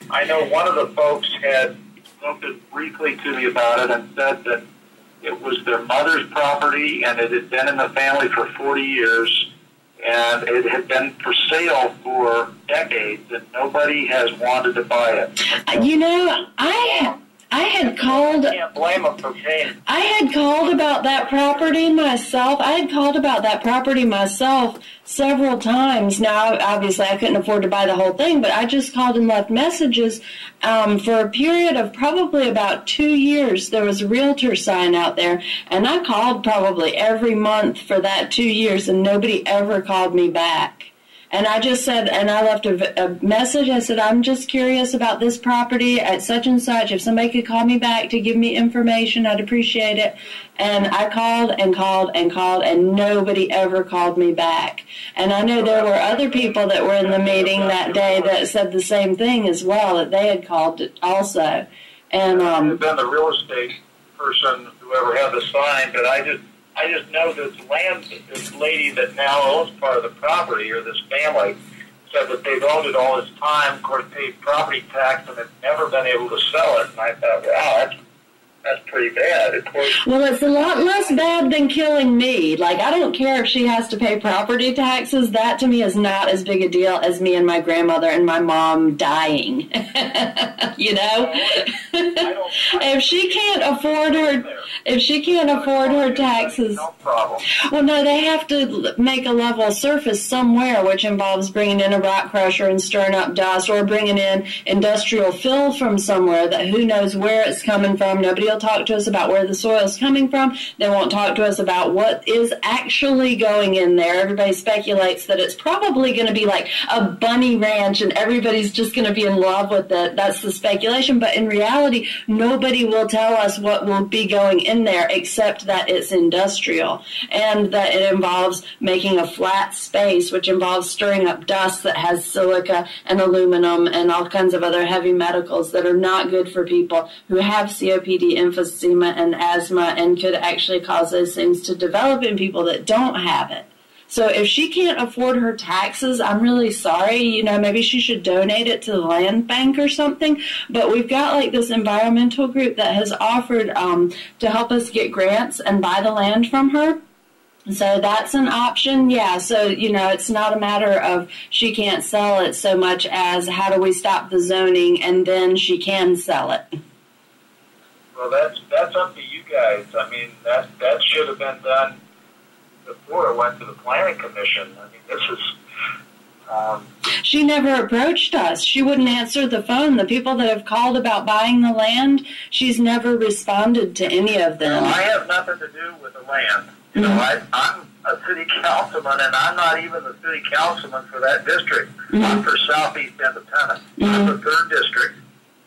I know one of the folks had spoken briefly to me about it and said that it was their mother's property and it had been in the family for 40 years and it had been for sale for decades and nobody has wanted to buy it. You know, I had called. I can't blame them for paying. I had called about that property myself. Several times. Now, obviously, I couldn't afford to buy the whole thing, but I just called and left messages for a period of probably about 2 years. There was a realtor sign out there, and I called probably every month for that 2 years, and nobody ever called me back. And I just said, and I left a message. I said, I'm just curious about this property at such and such. If somebody could call me back to give me information, I'd appreciate it. And I called and called and called, and nobody ever called me back. And I know there were other people that were in the meeting that day that said the same thing as well, that they had called it also. And I've been the real estate person, whoever had the sign, but I just know this lady that now owns part of the property, or this family, said that they've owned it all this time, of course, paid property tax, and have never been able to sell it. And I thought, wow, that's pretty bad. Of course. Well, it's a lot less bad than killing me. Like, I don't care if she has to pay property taxes. That, to me, is not as big a deal as me and my grandmother and my mom dying. You know? If she can't afford her taxes. No problem. Well, no, they have to make a level surface somewhere, which involves bringing in a rock crusher and stirring up dust, or bringing in industrial fill from somewhere that who knows where it's coming from. Nobody will talk to us about where the soil is coming from. They won't talk to us about what is actually going in there. Everybody speculates that it's probably going to be like a bunny ranch and everybody's just going to be in love with it. That's the speculation. But in reality, nobody will tell us what will be going in there except that it's industrial and that it involves making a flat space, which involves stirring up dust that has silica and aluminum and all kinds of other heavy metals that are not good for people who have COPD, emphysema, and asthma, and could actually cause those things to develop in people that don't have it. So if she can't afford her taxes, I'm really sorry. You know, maybe she should donate it to the land bank or something. But we've got like this environmental group that has offered to help us get grants and buy the land from her. So that's an option, yeah. So, you know, it's not a matter of she can't sell it so much as how do we stop the zoning and then she can sell it. Well, that's up to you guys. I mean, that should have been done before it went to the planning commission. I mean, this is. She never approached us. She wouldn't answer the phone. The people that have called about buying the land, she's never responded to any of them. Well, I have nothing to do with the land. You know, I'm a city councilman, and I'm not even the city councilman for that district. I'm for Southeast Independent. I'm the 3rd district,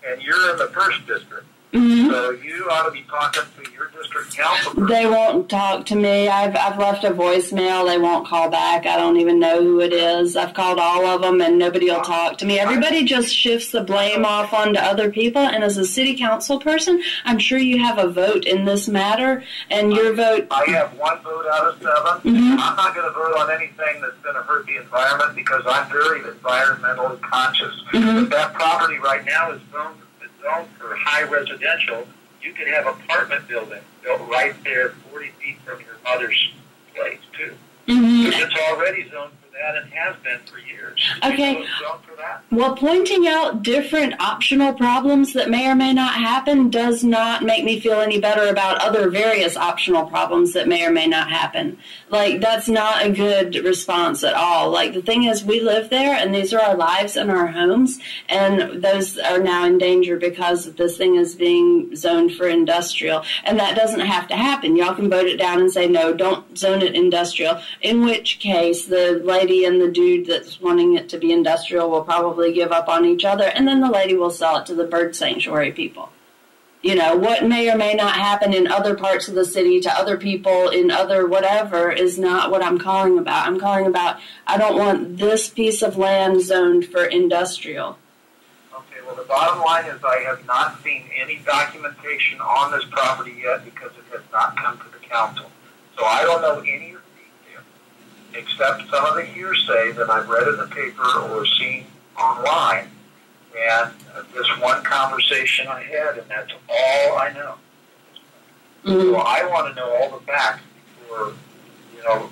and you're in the 1st district. So you ought to be talking to your district councilman. They won't talk to me. I've left a voicemail. They won't call back. I don't even know who it is. I've called all of them, and nobody will talk to me. Everybody just shifts the blame off onto other people. And as a city council person, I'm sure you have a vote in this matter, and your vote. I have 1 vote out of 7. I'm not going to vote on anything that's going to hurt the environment because I'm very environmentally conscious. But that property right now is zoned for high residential. You could have apartment building built right there 40 feet from your mother's place, too. It's already zoned for that and has been for years. Okay. It's zoned for that. Well, pointing out different optional problems that may or may not happen does not make me feel any better about other various optional problems that may or may not happen. Like, that's not a good response at all. Like, the thing is, we live there, and these are our lives and our homes, and those are now in danger because this thing is being zoned for industrial. And that doesn't have to happen. Y'all can vote it down and say, no, don't zone it industrial, in which case the lady and the dude that's wanting it to be industrial will probably give up on each other, and then the lady will sell it to the bird sanctuary people. You know, what may or may not happen in other parts of the city to other people in other whatever is not what I'm calling about. I'm calling about, I don't want this piece of land zoned for industrial. Okay, well, the bottom line is I have not seen any documentation on this property yet because it has not come to the council. So I don't know any of the details, except some of the hearsay that I've read in the paper or seen online. And this one conversation I had, and that's all I know. So I want to know all the facts before,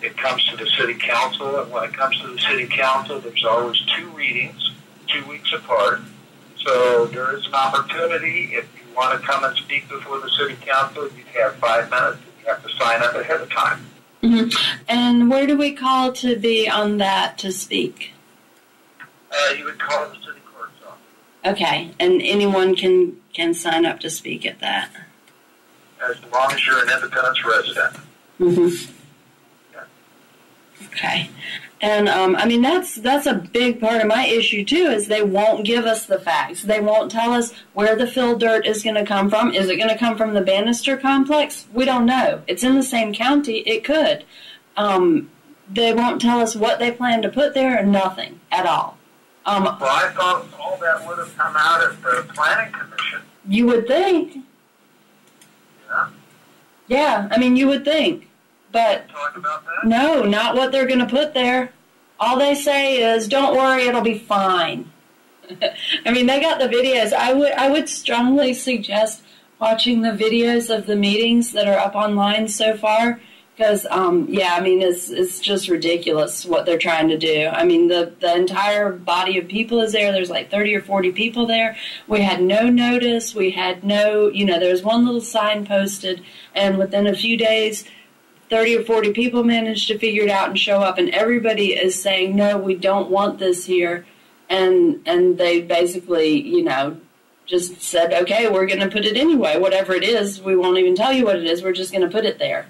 it comes to the city council. And when it comes to the city council, there's always 2 readings, 2 weeks apart. So there is an opportunity. If you want to come and speak before the city council, you have 5 minutes. You have to sign up ahead of time. And where do we call to be on that to speak? You would call the city clerk's office. Okay, and anyone can sign up to speak at that? As long as you're an Independence resident. Okay. And, that's a big part of my issue, too, is they won't give us the facts. They won't tell us where the fill dirt is going to come from. Is it going to come from the Bannister complex? We don't know. It's in the same county. It could. They won't tell us what they plan to put there or nothing at all. Well, I thought all that would have come out at the Planning Commission. You would think. Yeah, you would think. But talk about that? No, not what they're going to put there. All they say is, don't worry, it'll be fine. They got the videos. I would strongly suggest watching the videos of the meetings that are up online so far. Because, it's just ridiculous what they're trying to do. The entire body of people is there. There's like 30 or 40 people there. We had no notice. We had no, there was one little sign posted. And within a few days, 30 or 40 people managed to figure it out and show up. And everybody is saying, no, we don't want this here. And they basically, just said, okay, we're going to put it anyway. Whatever it is, we won't even tell you what it is. We're just going to put it there.